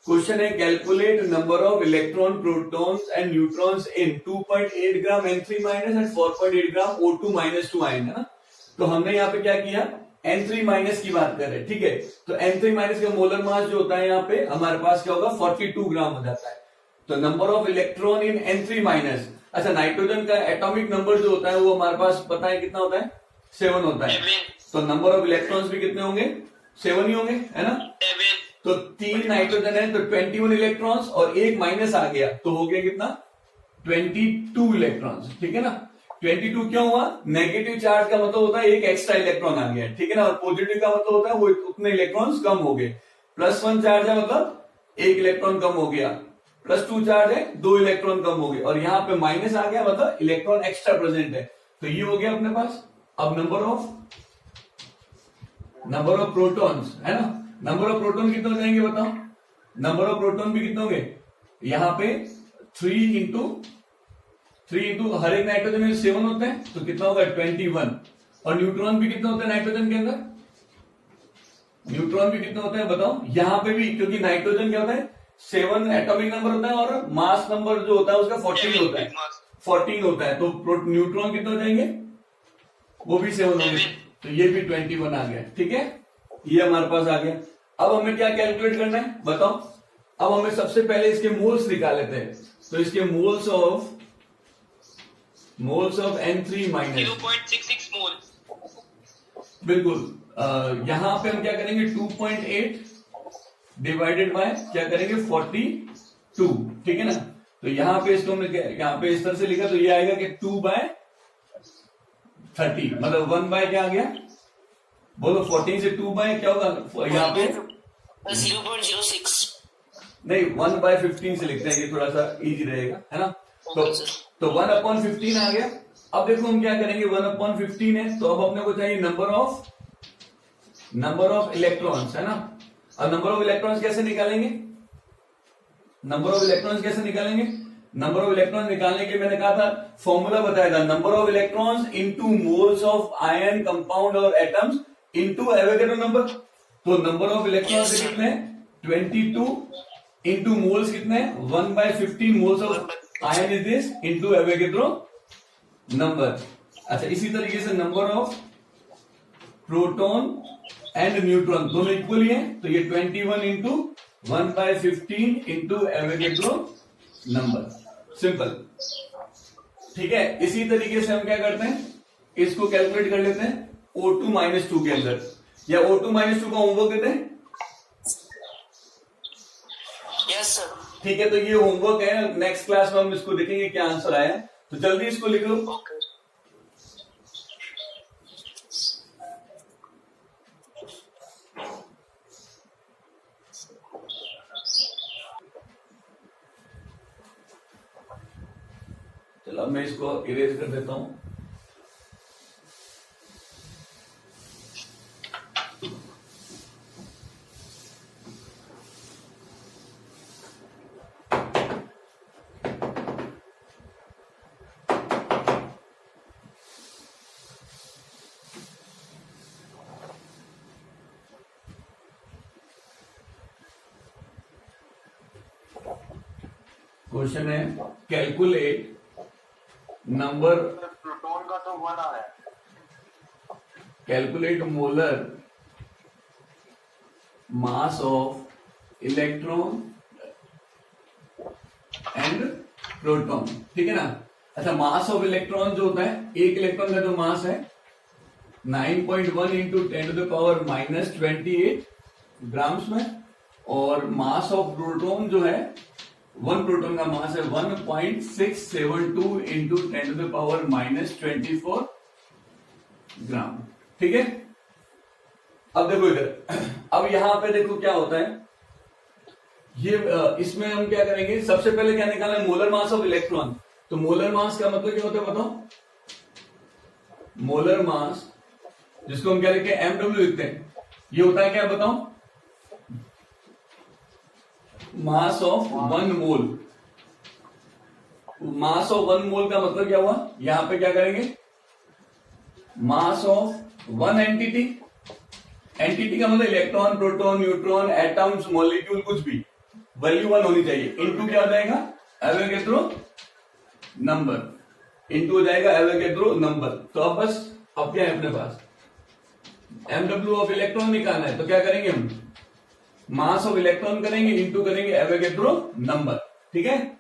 Question है calculate number of electron protons and neutrons in 2.8 gram N3 minus and 4.8 gram O2 minus 2 ion, है ना। तो हमने यहाँ पे क्या किया, N3 माइनस की बात कर रहे हैं, ठीक है। तो N3 माइनस का मोलर मास जो होता है यहाँ पे हमारे पास क्या होगा, 42 ग्राम हो जाता है। तो number of electron in N3 minus, अच्छा नाइट्रोजन का एटॉमिक नंबर जो होता है वो हमारे पास पता है कितना होता है, 7 होता है। तो नंबर ऑफ इलेक्ट्रॉन्स भी कितने होंगे, 7 ही होंगे, है ना। तो 3 नाइट्रोजन है तो 21 इलेक्ट्रॉन्स और एक माइनस आ गया तो हो गया कितना, 22 इलेक्ट्रॉन्स, ठीक है ना। 22 क्यों हुआ, नेगेटिव चार्ज का मतलब होता है एक एक्स्ट्रा इलेक्ट्रॉन आ गया, ठीक है ना। और पॉजिटिव का मतलब होता है वो उतने इलेक्ट्रॉन्स कम हो गए। +1 चार्ज है मतलब एक इलेक्ट्रॉन कम हो गया, +2 चार्ज है 2 इलेक्ट्रॉन कम हो गए, और यहाँ पे माइनस आ गया मतलब इलेक्ट्रॉन एक्स्ट्रा प्रेजेंट है। तो ये हो गया अपने पास। अब नंबर ऑफ प्रोटॉन्स, है ना। नंबर ऑफ प्रोटॉन कितने हो जाएंगे बताओ, नंबर ऑफ प्रोटॉन भी कितने होंगे, यहाँ पे 3 इंटू हर एक नाइट्रोजन में 7 होते हैं तो कितना होगा 21। और न्यूट्रॉन भी कितने होते हैं नाइट्रोजन के अंदर, न्यूट्रॉन भी कितने होते हैं बताओ। यहाँ पे भी क्योंकि नाइट्रोजन क्या होता है 7 एटॉमिक नंबर होता है और मास नंबर जो होता है उसका 14 होता है, 14 होता है। तो न्यूट्रॉन कितने हो जाएंगे, वो भी 7 होंगे, तो ये भी 21 आ गया, ठीक है। ये हमारे पास आ गया। अब हमें क्या कैलकुलेट करना है बताओ। अब हमें सबसे पहले इसके मोल्स निकाल लेते हैं। तो इसके मोल्स ऑफ N3 माइनस 0.66 मोल, बिल्कुल। यहां पे हम क्या करेंगे 2.8 डिवाइडेड बाय क्या करेंगे 42, ठीक है ना। तो यहां पे इसको हमने यहां पे इस तरह से लिखा तो ये आएगा कि 2/30 मतलब 1 बाय क्या आ गया, बोलो 14 से 2 बाय क्या होगा यहाँ पे 0.06 नहीं 1/15 से लिखते हैं, ये थोड़ा सा इजी रहेगा, है ना। तो 1/15 आ गया। अब देखो हम क्या करेंगे, 1/15 है तो अब अपने को चाहिए नंबर ऑफ इलेक्ट्रॉन्स, है ना। अब नंबर ऑफ इलेक्ट्रॉन्स कैसे निकालेंगे, नंबर ऑफ इलेक्ट्रॉन्स निकालने के मैंने कहा था फॉर्मूला बताया था, number of electrons into moles of ion compound और एटम्स इनटू एवोगैड्रो नंबर। तो नंबर ऑफ इलेक्ट्रॉन्स कितने 22 इनटू मोल्स कितने 1/15 moles of ion is this into Avogadro number. अच्छा इसी तरीके से number of proton and neutron दोनों इक्वली है तो ये 21 into 1/15 into Avogadro number, simple, ठीक है। इसी तरीके से हम क्या करते हैं, इसको कैलकुलेट कर लेते हैं O2 माइनस 2 के अंदर, या O2 माइनस 2 का होमवर्क देते हैं। यस सर, ठीक है, तो ये होमवर्क है, नेक्स्ट क्लास में हम इसको देखेंगे क्या आंसर आया है। तो जल्दी इसको लिख लो। ओके। चलो अब मैं इसको इरेज कर देता हूं। क्वेश्चन है कैलकुलेट नंबर, प्रोटॉन का तो 1 आया है। Calculate molar mass of electron and proton, ठीक है ना। अच्छा मास ऑफ इलेक्ट्रॉन जो होता है, एक इलेक्ट्रॉन का जो मास है 9.1 इंटू 10⁻⁻28 ग्राम्स में, और मास ऑफ प्रोटॉन जो है 1 प्रोटॉन का मास है 1.672 इंटू 10⁻⁻24 ग्राम, ठीक है। अब देखो इधर, अब यहां पे देखो क्या होता है, ये इसमें हम क्या करेंगे, सबसे पहले क्या निकालना है मोलर मास ऑफ इलेक्ट्रॉन। तो मोलर मास का मतलब क्या होता है बताओ, मोलर मास जिसको हम क्या लिखते हैं MW लिखते हैं, ये होता है क्या बताओ, mass of 1 mole. Mass of 1 मोल का मतलब क्या हुआ, यहां पे क्या करेंगे मास ऑफ 1 एंटिटी का मतलब electron proton neutron atoms molecule कुछ भी, वैल्यू 1 होनी चाहिए। इनटू क्या हो जाएगा, एवोगैड्रो नंबर, इनटू हो जाएगा एवोगैड्रो नंबर। तो अब बस अब क्या है अपने पास, एमडब्ल्यू ऑफ इलेक्ट्रॉन निकालना है, तो क्या करेंगे हम, मास ऑफ इलेक्ट्रॉन करेंगे, इंटू करेंगे एवोगैड्रो नंबर। ठीक है,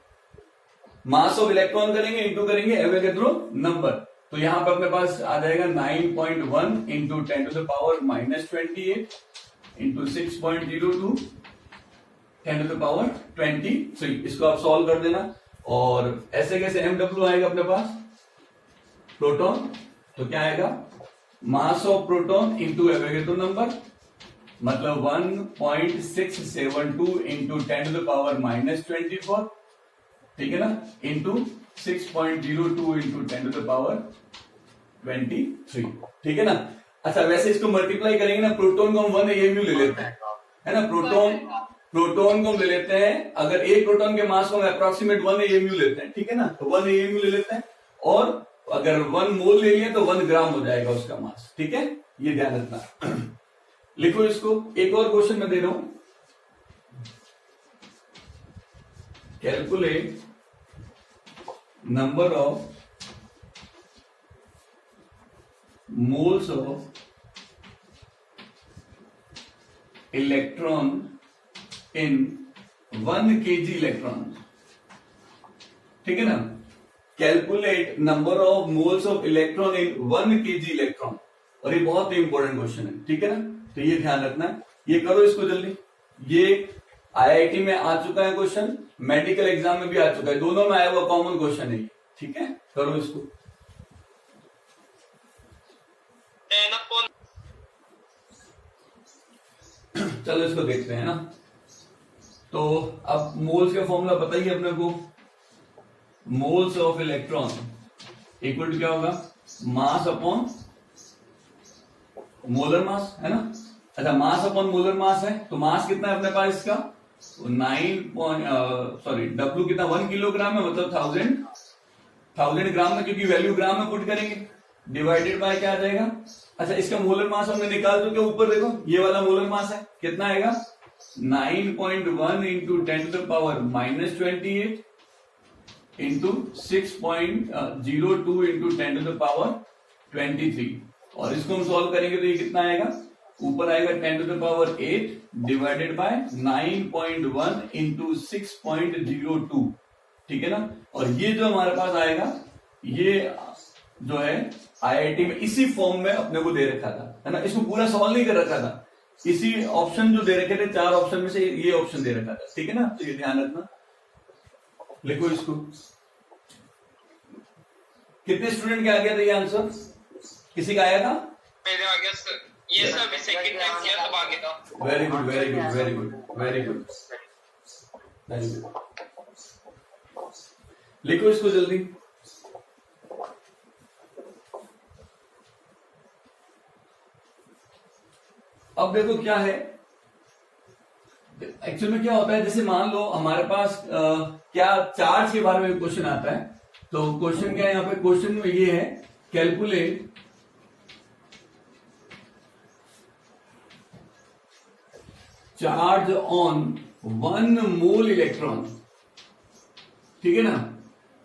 मास ऑफ इलेक्ट्रॉन करेंगे, इंटू करेंगे एवोगैड्रो नंबर। तो यहां पर अपने पास आ जाएगा 9.1 into 10 to the power -28 into 6.02 10 to the power 23। इसको आप सॉल्व कर देना। और ऐसे कैसे एमडब्ल्यू आएगा अपने पास, प्रोटॉन, तो क्या आएगा, mass of proton into Avogadro number, मतलब 1.672 इंटू 10 टू द पावर -24, ठीक है ना, into 6.02 into 10 to the power 23, ठीक है ना। अच्छा, वैसे इसको मल्टीप्लाई करेंगे ना, प्रोटॉन को हम 1 AMU ले लेते हैं, है ना, प्रोटॉन को हम ले लेते हैं, अगर एक प्रोटॉन के मास को हम अप्रोक्सीमेट 1 AMU लेते हैं, ठीक है ना, तो 1 AMU ले लेते हैं, और अगर 1 मोल ले लिया तो 1 ग्राम हो जाएगा उसका मास। ठीक है, ये ध्यान रखना। लिखो इसको। एक और क्वेश्चन मैं दे रहा हूं, calculate number of moles of electron in 1 kg electron. ठीक है ना, calculate number of moles of electron in 1 kg electron. और ये बहुत ही इंपॉर्टेंट क्वेश्चन है, ठीक है ना, तो ये ध्यान रखना है। ये करो इसको जल्दी। ये आईआईटी में आ चुका है क्वेश्चन, मेडिकल एग्जाम में भी आ चुका है, दोनों में आया हुआ कॉमन क्वेश्चन है। ठीक है, करो इसको। 10 चलो इसको देखते हैं ना। तो अब मोल्स का फॉर्मूला बताइए अपने को। Moles of electron equal to क्या होगा, मास अपॉन मोलर मास, है ना। अच्छा, मास अपॉन मोलर मास है, तो मास कितना है अपने पास इसका, 9 कितना 1 किलोग्राम है, मतलब 1000 ग्राम में, क्योंकि वैल्यू ग्राम में पुट करेंगे, डिवाइडेड बाय क्या आ जाएगा। अच्छा, इसका मोलर मास हमने निकाल चुके, ऊपर देखो ये वाला मोलर मास है, कितना आएगा 9.1 into 10 to the power -28 into 6.02 into 10 to the power 23। और इसको हम सॉल्व करेंगे तो ये कितना आएगा, ऊपर आएगा 10 to the power 8 divided by 9.1 into 6.02, ठीक है ना। और ये जो हमारे पास आएगा, ये जो है आईआईटी में इसी फॉर्म में अपने को दे रखा था, है ना। इसको पूरा सॉल्व नहीं कर रखा था, इसी ऑप्शन जो दे रखे थे 4 ऑप्शन में से ये ऑप्शन दे रखा था, ठीक है ना। तो ये ध्यान रखना। लिखो इसको। कितने स्टूडेंट के आ गया था ये आंसर, किसी का आया था? मेरे आ गया सर, ये सर अभी सेकंड टाइम किया तब आ गया था। Very good, very good, very good, very good, very good. लिखो इसको जल्दी। अब देखो क्या है, एक्चुअल में क्या होता है, जैसे मान लो हमारे पास क्या चार्ज के बारे में क्वेश्चन आता है। तो क्वेश्चन क्या है यहाँ पे, क्वेश्चन में ये है, calculate charge on 1 mole electron, ठीक है ना,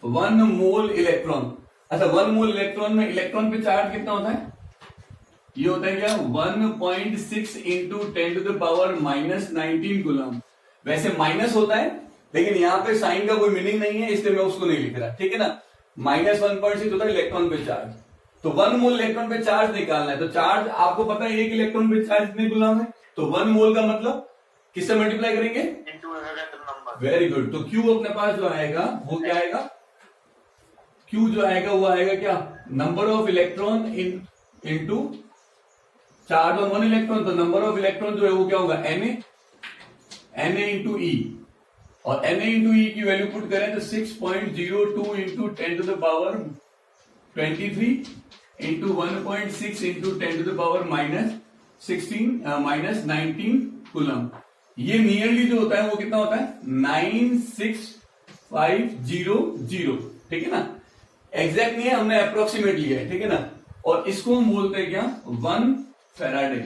1 मोल इलेक्ट्रॉन। अच्छा, 1 मोल इलेक्ट्रॉन में इलेक्ट्रॉन पे चार्ज कितना होता है, ये होता है क्या 1.6 into 10 to the power -19 coulomb. वैसे माइनस होता है, लेकिन यहाँ पे साइन का कोई मीनिंग नहीं है, इसलिए मैं उसको नहीं लिख रहा, ठीक है ना। -1.6 होता है इलेक्ट्रॉन पे चार्ज। तो 1 मोल इलेक्ट्रॉन पे चार्ज निकालना है, तो चार्ज आपको पता है एक इलेक्ट्रॉन पे चार्ज कितने कूलम है, तो 1 मोल का मतलब किससे मल्टीप्लाई करेंगे, इंटू नंबर। Very good. तो क्यू अपने पास जो आएगा वो क्या आएगा, क्यू जो आएगा वो आएगा क्या, number of electron into charge on 1 electron. तो नंबर ऑफ इलेक्ट्रॉन जो है वो क्या होगा, Na इंटू ई। और Na इंटू ई की वैल्यू पुट करें तो 6.02 into 10 to the power 23 into 1.6 into 10 to the power -19 coulomb. ये नियरली जो होता है वो कितना होता है 96500, ठीक है ना। एग्जैक्ट नहीं है, हमने अप्रोक्सीमेट लिया है, ठीक है ना। और इसको हम बोलते हैं क्या 1 फैराडे,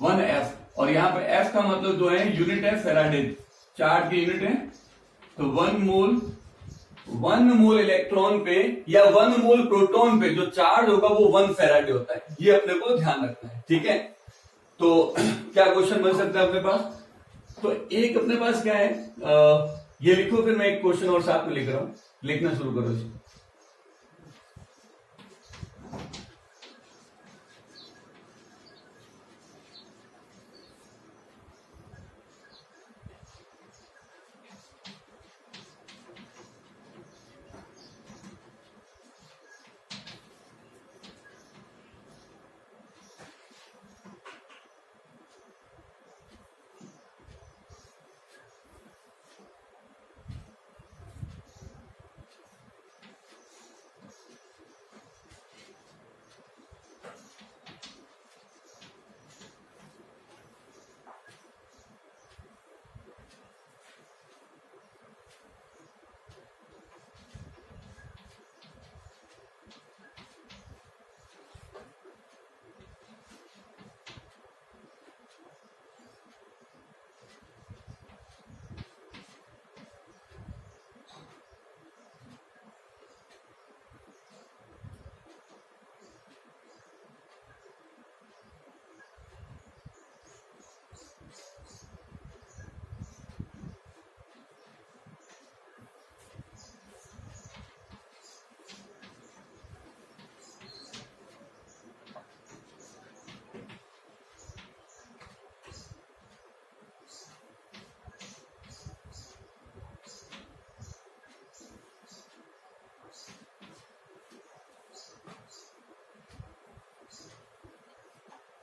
1 F। और यहाँ पे F का मतलब जो है यूनिट है फैराडे, चार्ज की यूनिट है, तो 1 मोल इलेक्ट्रॉन पे या 1 मोल प्रोटॉन पे जो चार्ज होगा वो 1 फैराडे होता है। ये अपने को ध्यान रखना है, ठीक है। तो क्या क्वेश्चन बन सकता है अपने पास? तो एक अपने पास क्या है, ये लिखो, फिर मैं एक क्वेश्चन और साथ में लिख रहा हूं, लिखना शुरू करो जी।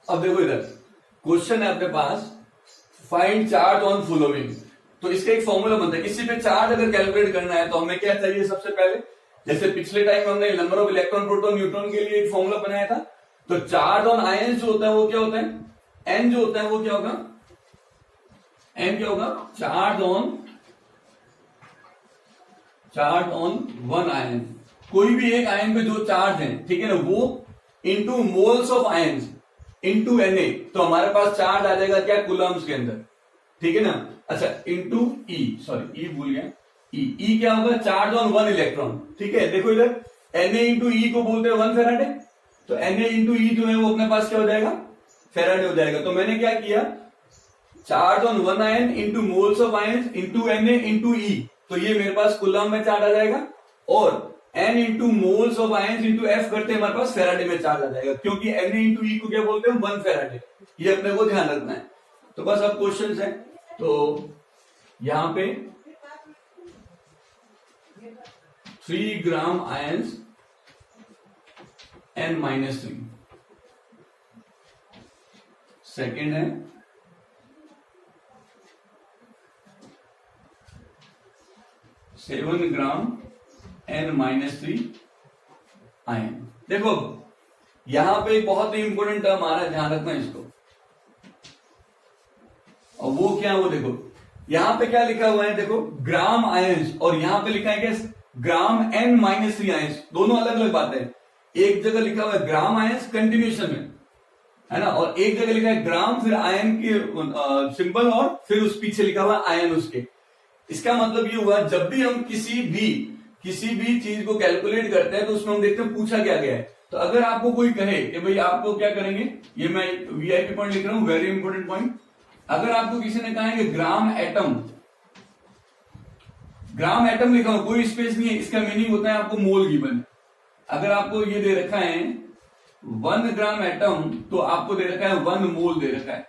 अब देखो इधर क्वेश्चन है अपने पास, फाइंड चार्ज ऑन फॉलोइंग। तो इसका एक फॉर्मूला बनता है, किसी पे चार्ज अगर कैलकुलेट करना है तो हमें क्या चाहिए सबसे पहले, जैसे पिछले टाइम हमने number of electron proton neutron के लिए एक फॉर्मूला बनाया था। तो चार्ज ऑन आयंस जो होता है वो क्या होता है, एन जो होता है वो क्या होगा, एन क्या होगा, चार्ज ऑन 1 आयन। कोई भी एक आयन पे जो चार्ज है, ठीक है ना, वो into moles of ions into Na, तो हमारे पास चार्ज आ जाएगा क्या, कूलम्स के अंदर, ठीक है ना। अच्छा, इंटू ई, सॉरी ई भूल गया, ई क्या होगा, चार्ज ऑन 1 इलेक्ट्रॉन, ठीक है। देखो इधर Na इंटू ई को बोलते हैं 1 फैराडे, तो Na इंटू ई जो है वो अपने पास क्या हो जाएगा, फैराडे हो जाएगा। तो मैंने क्या किया, charge on 1 ion into moles of ion into Na into e, तो ये मेरे पास कूलम में चार्ज आ जाएगा, और N into moles of ions into F करते हैं हमारे पास फैराडे में चार्ज आ जाएगा, क्योंकि Na इंटू ई को क्या बोलते हैं, 1 फैराडे। ये अपने को ध्यान रखना है। तो बस अब क्वेश्चन है, तो यहां पे 3 ग्राम आयंस N-3, सेकेंड है 7 ग्राम N-3 आयन। देखो यहां पे बहुत ही इंपॉर्टेंट टर्म आ रहा है, ध्यान रखना इसको। और वो क्या है, वो देखो यहां पे क्या लिखा हुआ है, देखो ग्राम आयंस, और यहां पे लिखा है क्या, ग्राम N-3 आयंस। दोनों अलग अलग बातें हैं। एक जगह लिखा हुआ है ग्राम आयंस कंटिन्यूशन में, है ना, और एक जगह लिखा है ग्राम फिर आयन के सिंबल और फिर उस पीछे लिखा हुआ आयन उसके। इसका मतलब ये हुआ, जब भी हम किसी भी चीज को कैलकुलेट करते हैं तो उसमें हम देखते हैं पूछा क्या गया है। तो अगर आपको कोई कहे कि भाई आपको क्या करेंगे, ये मैं वीआईपी पॉइंट लिख रहा हूं, वेरी इंपॉर्टेंट पॉइंट। अगर आपको किसी ने कहा है कि ग्राम एटम लिखा हो, कोई स्पेस नहीं है, इसका मीनिंग होता है आपको मोल गिवन। अगर आपको ये दे रखा है 1 ग्राम एटम, तो आपको दे रखा है 1 मोल दे रखा है,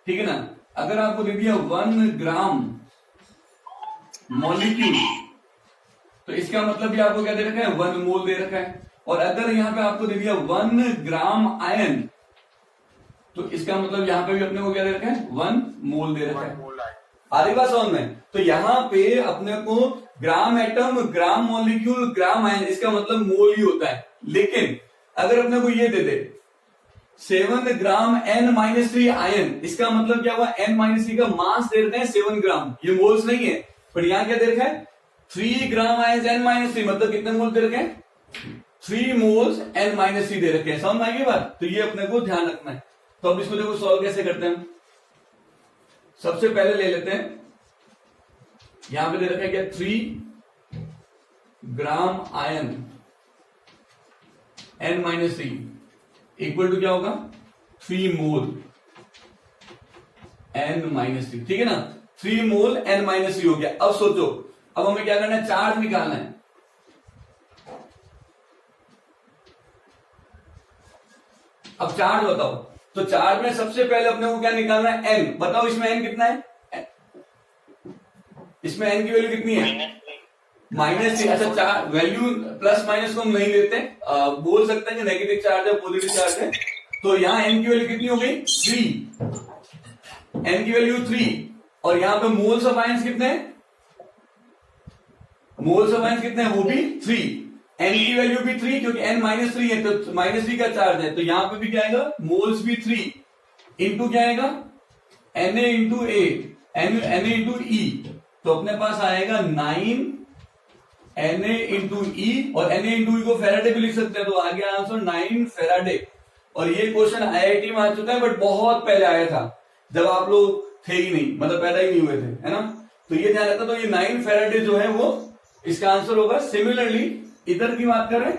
ठीक है ना। अगर आपको दे दिया 1 ग्राम मॉलिक्यूल, तो इसका मतलब भी आपको क्या दे रखा है, 1 मोल दे रखा है। और अगर यहां पे आपको दे दिया 1 ग्राम आयन, तो इसका मतलब यहां पे भी अपने को क्या दे रखा है, 1 मोल दे रखा है। आ रही बात समझ में? तो यहां पे अपने को ग्राम एटम, ग्राम मॉलिक्यूल, ग्राम आयन, इसका मतलब मोल ही होता है। लेकिन अगर अपने को ये दे दे 7 ग्राम N-3 आयन, इसका मतलब क्या हुआ, N-3 का मास दे रखा है 7 ग्राम, ये मोल्स नहीं है। पर यहां क्या दे रखा है, 3 ग्राम आयन N-3, मतलब कितने मोल दे रखे हैं, 3 मोल्स N-3 दे रखे हैं। समझ में आएगी बात? तो ये अपने को ध्यान रखना है। तो अब इसको देखो सॉल्व कैसे करते हैं। सबसे पहले ले लेते हैं यहां पे दे रखा है क्या 3 ग्राम आयन N-3 इक्वल टू क्या होगा 3 मोल N-3, ठीक है ना। 3 मोल N-3 हो गया। अब सोचो, अब हमें क्या करना है, चार्ज निकालना है। अब चार्ज बताओ, तो चार्ज में सबसे पहले अपने को क्या निकालना है, N। बताओ इसमें N कितना है, इसमें N की वैल्यू कितनी है -3। अच्छा, चार्ज वैल्यू प्लस माइनस को हम नहीं लेते, बोल सकते हैं कि नेगेटिव चार्ज है पॉजिटिव चार्ज है। तो यहां N की वैल्यू कितनी हो गई 3, N की वैल्यू 3। और यहां पे मोल्स ऑफ आयंस कितने हैं, मोल्स ऑफ आयंस कितने हैं, वो भी 3। N की वैल्यू भी 3 क्योंकि N -3 है, तो -3 का चार्ज है, तो यहां पे भी क्या आएगा, मोल्स भी 3 इंटू क्या आएगा Na इंटू ए Na इंटू ई। तो अपने पास आएगा 9 Na इंटू ई, और Na इंटू ई को फेराडे भी लिख सकते हैं, तो आ गया आंसर 9 फेराडे। और ये क्वेश्चन IIT में आ चुका है, बट बहुत पहले आया था, जब आप लोग थे ही नहीं, मतलब पैदा ही नहीं हुए थे, है ना। तो ये ध्यान रखना, तो ये 9 फेराडे जो है वो इसका आंसर होगा। सिमिलरली इधर की बात करें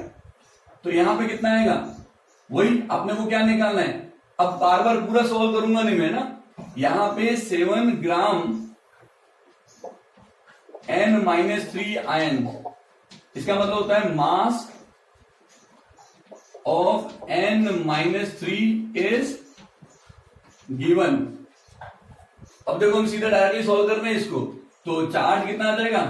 तो यहां पे कितना आएगा, वही अपने को क्या निकालना है। अब बार बार पूरा सॉल्व करूंगा नहीं मैं ना, यहां पे 7 ग्राम N-3 आयन, इसका मतलब होता है mass of N-3 is given. अब देखो हम सीधा डायरेक्टली सॉल्व कर रहे हैं इसको, तो चार्ज कितना आ जाएगा,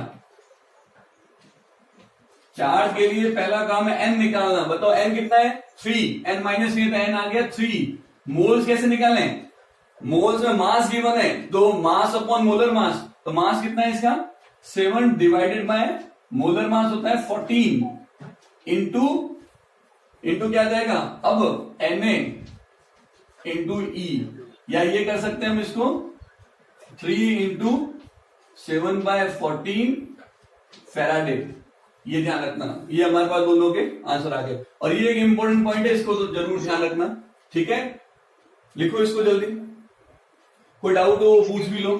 चार्ज के लिए पहला काम है N निकालना। बताओ N कितना है 3, N-3 तो N आ गया 3। मोल्स कैसे निकालें, मोल्स में मास गिवन है, तो मास अपॉन मोलर मास, तो मास कितना है इसका 7 डिवाइडेड बाय मोलर मास होता है 14 इंटू क्या जाएगा अब Na इंटू ई, या ये कर सकते हैं हम इसको 3 इंटू 7/14 फेराडे। ये ध्यान रखना, ये हमारे पास दोनों के आंसर आ गए। और ये एक इंपॉर्टेंट पॉइंट है, इसको तो जरूर ध्यान रखना, ठीक है। लिखो इसको जल्दी, कोई डाउट हो पूछ भी लो।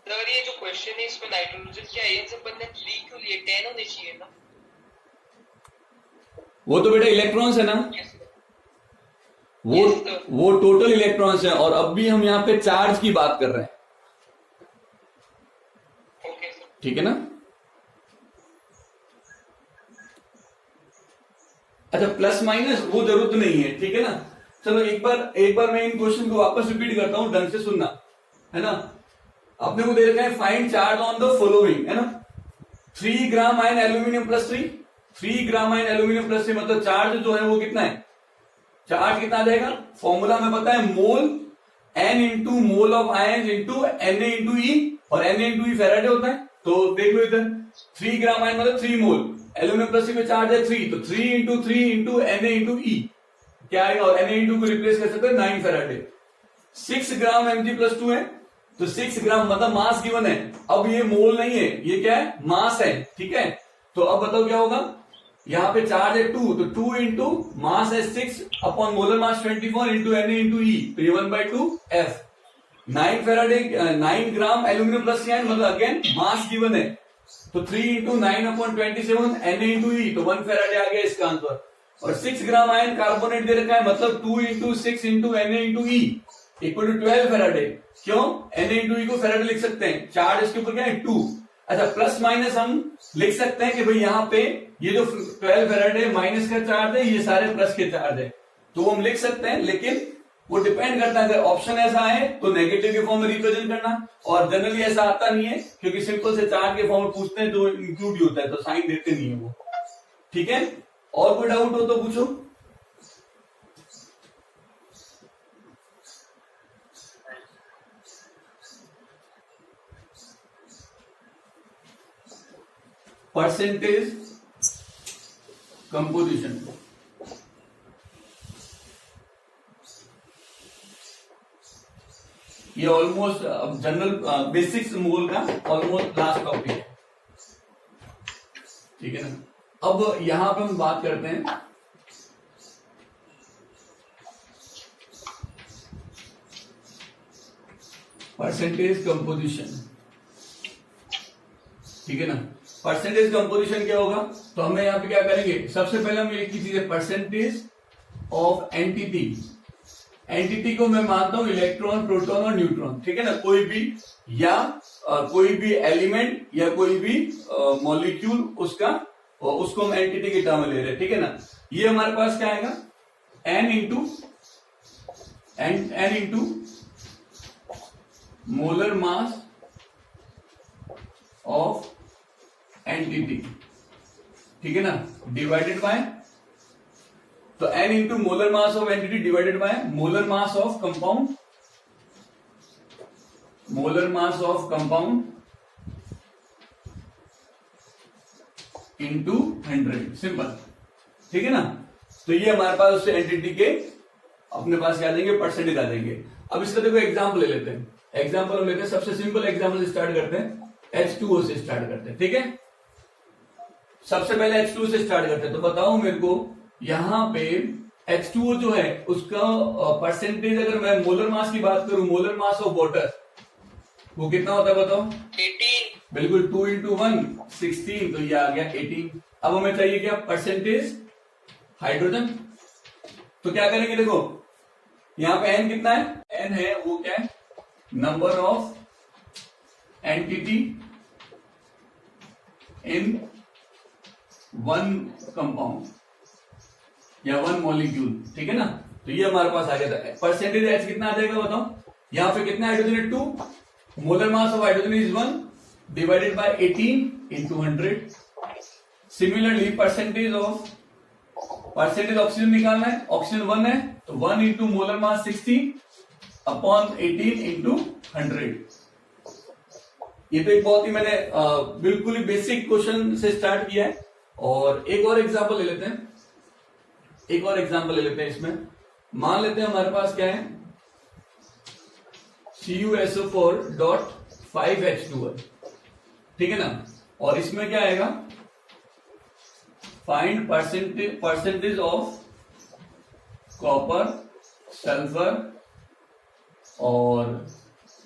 अगर ये जो क्वेश्चन है इसमें नाइट्रोजन क्या है, सब बंदे 3 क्यों लिए, 10 होने चाहिए ना। वो तो बेटा इलेक्ट्रॉन्स है ना, वो टोटल इलेक्ट्रॉन्स है, और अब भी हम यहाँ पे चार्ज की बात कर रहे हैं, ठीक है ना। अच्छा, प्लस माइनस वो जरूरत नहीं है, ठीक है ना। चलो एक बार मैं इन क्वेश्चन को वापस रिपीट करता हूं, ढंग से सुनना, है ना। अपने को दे रखा है find charge on the following, है ना। 3 ग्राम आयन एल्यूमिनियम प्लस 3 ग्राम आयन एल्यूमिनियम प्लस 3, मतलब चार्ज जो है वो कितना है, चार्ज कितना आ जाएगा, फॉर्मूला में पता है mole N into mole of ion into Na into e, और Na इंटू ई फेराडे होता है। तो देख लो इधर 3 ग्राम आयन मतलब 3 मोल, एल्यूमिनियम प्लस में चार्ज है 3, तो 3 इंटू Na इंटू ई क्या आएगा, और Na इंटू को रिप्लेस कर सकते हैं 9 फेराडे। 6 ग्राम Mg प्लस 2 है, तो 6 ग्राम मतलब मास गिवन है। अब ये मोल नहीं है, ये क्या है, मास है, ठीक है। तो अब बताओ क्या होगा, यहां पे चार्ज है 2, तो 2 इंटू मास है 6 upon molar mass 24 into Na into e, तो ये 1/2 F। 9 faraday 9 gram aluminium plus ion, मतलब अगेन मास गिवन है, तो 3 into 9 upon 27 Na into e, तो 1 फेराडे आ गया इसका आंसर। और 6 ग्राम आयन कार्बोनेट दे रखा है, मतलब 2 into 6 into Na into e equal to 12 faraday. क्यों, Na इंटू ई को फेराडे लिख सकते हैं, चार्ज इसके ऊपर क्या है 2। अच्छा, प्लस माइनस हम लिख सकते हैं कि भाई यहाँ पे ये जो 12 फेराडे माइनस का चार्ज है, ये सारे प्लस के चार्ज है, तो हम लिख सकते हैं, लेकिन वो डिपेंड करता है, अगर ऑप्शन ऐसा है तो नेगेटिव के फॉर्म में रिप्रेजेंट करना, और जनरली ऐसा आता नहीं है, क्योंकि सिंपल से चार्ज के फॉर्म में पूछते हैं जो इंक्लूड ही होता है, तो साइन देते नहीं है वो, ठीक है। और कोई डाउट हो तो पूछो। परसेंटेज कंपोजिशन, ये ऑलमोस्ट जनरल बेसिक्स मोल का ऑलमोस्ट लास्ट टॉपिक है, ठीक है ना। अब यहां पे हम बात करते हैं परसेंटेज कंपोजिशन। ठीक है ना। परसेंटेज कंपोजिशन क्या होगा, तो हमें यहाँ पे क्या करेंगे, सबसे पहले हम एक ही चीज है, परसेंटेज ऑफ एंटिटी। एंटिटी को मैं मानता हूं इलेक्ट्रॉन, प्रोटॉन और न्यूट्रॉन, ठीक है ना। कोई भी या कोई भी एलिमेंट या कोई भी मॉलिक्यूल, उसको हम एंटिटी के टर्म में ले रहे हैं, ठीक है ना। ये हमारे पास क्या आएगा, n into molar mass of entity, ठीक है ना, डिवाइडेड बाय, तो n into molar mass of entity divided by molar mass of compound, molar mass of compound into 100, simple, ठीक है ना। तो ये हमारे पास उससे एंटिटी के अपने पास क्या आ जाएंगे, परसेंटेज आ जाएंगे। अब इसका देखो एग्जाम्पल ले लेते हैं, एग्जाम्पल हम लेते हैं, सबसे सिंपल एग्जाम्पल से स्टार्ट करते हैं, H2O से स्टार्ट करते हैं, ठीक है। सबसे पहले H2O से स्टार्ट करते हैं, तो बताओ मेरे को यहां पे H2O जो है उसका परसेंटेज, अगर मैं मोलर मास की बात करूं, मोलर मास ऑफ वाटर, वो कितना होता है बताओ, 18। बिल्कुल, 2 इंटू 1 16, तो ये आ गया 18। अब हमें चाहिए क्या, परसेंटेज हाइड्रोजन। तो क्या करेंगे, देखो यहां पे n कितना है, n है वो क्या है, number of entity in one compound या वन मॉलिक्यूल, ठीक है ना। तो ये हमारे पास आ गया था। परसेंटेज एच कितना आ जाएगा बताओ, यहां पे कितना हाइड्रोजन है, 2, molar mass of hydrogen is 1 divided by 18 into 100। Similarly percentage oxygen निकालना है, ऑक्सीजन 1 है, तो 1 into molar mass 60 upon 18 into 100। ये तो एक बहुत ही मैंने बिल्कुल ही बेसिक क्वेश्चन से स्टार्ट किया है। और एक और एग्जांपल ले लेते हैं, इसमें मान लेते हैं हमारे पास क्या है, CuSO4.5H2O, ठीक है ना। और इसमें क्या आएगा, find percentage of copper, sulphur और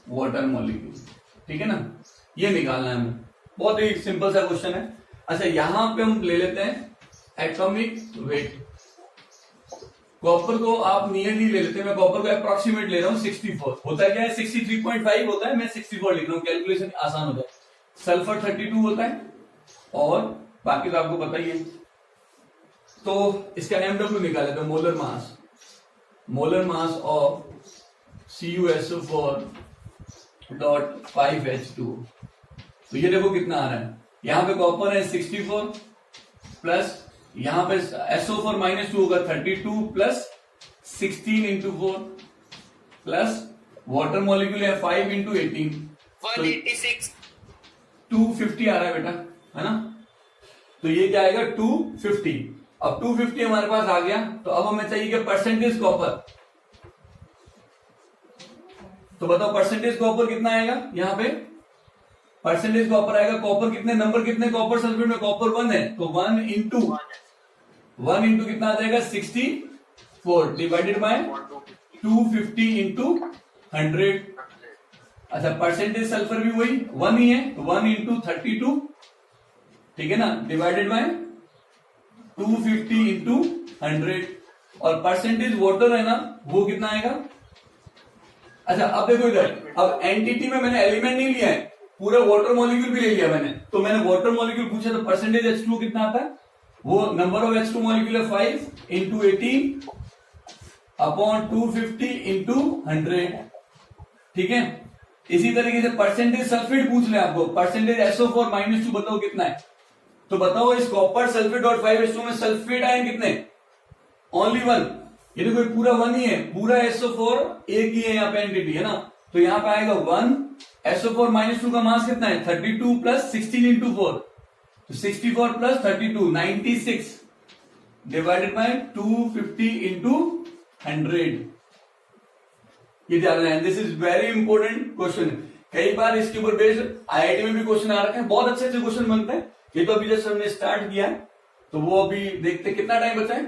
वाटर मॉलिक्यूल, ठीक है ना। ये निकालना है हमें, बहुत ही सिंपल सा क्वेश्चन है। अच्छा, यहां पे हम ले लेते हैं एटॉमिक वेट। कॉपर को आप नियरली ले लेते हैं, मैं कॉपर को अप्रोक्सीमेट ले रहा हूं 64, होता क्या है 63.5 होता है, मैं 64 लिख रहा हूं, कैलकुलेशन आसान हो जाए। सल्फर 32 होता है, और बाकी तो आपको पता ही है। तो इसका MW निकाल लेते हैं, मोलर मास ऑफ CuSO4.5H2O। तो ये देखो कितना आ रहा है, यहां पे कॉपर है 64 प्लस यहां पे SO4 माइनस 2 होगा 32 plus 16 into 4 plus water molecule है 5 इंटू 18, 186। 250 आ रहा है बेटा, है ना। तो ये क्या आएगा 250। अब 250 हमारे पास आ गया, तो अब हमें चाहिए कि परसेंटेज कॉपर। तो बताओ परसेंटेज कॉपर कितना आएगा, यहां पे परसेंटेज कॉपर आएगा, कॉपर कितने नंबर कितने कॉपर सल्फेट में, कॉपर 1 है, तो 1 इंटू कितना आ जाएगा 64 डिवाइडेड बाय 250 इंटू 100। अच्छा, परसेंटेज सल्फर भी वही 1 ही है, तो 1 इंटू 32, ठीक है ना, डिवाइडेड बाय 250 इंटू 100। और परसेंटेज वाटर है ना, वो कितना आएगा। अच्छा, अब देखो इधर, अब एंटिटी में मैंने एलिमेंट नहीं लिया है, पूरा वाटर मॉलिक्यूल भी ले लिया मैंने, तो मैंने वाटर मॉलिक्यूल पूछा, तो परसेंटेज H2O कितना आता है, वो नंबर ऑफ H2 मॉलिक्यूल है 5 इंटू 18 अपॉन 250 इंटू 100, ठीक है। इसी तरीके से परसेंटेज सल्फेट पूछ ले आपको, परसेंटेज SO4 माइनस 2 बताओ कितना है, तो बताओ इस कॉपर सल्फेट और 5H2 में सल्फेट आयन कितने, ओनली 1। ये देखो पूरा 1 ही है, पूरा SO4 एक ही है यहाँ पे एंटिटी, है ना। तो यहाँ पे आएगा 1, SO4 माइनस 2 का मास कितना है 32 प्लस 16 इंटू 4, तो 64 प्लस 32 96 डिवाइडेड बाय 250 इंटू 100। ये ध्यान रखना, this is very important question. कई बार इसके ऊपर बेस्ड IIT में भी क्वेश्चन आ रखे हैं, बहुत अच्छे क्वेश्चन बनते हैं। ये तो अभी जस्ट हमने स्टार्ट किया है, तो वो अभी देखते कितना टाइम बचा है,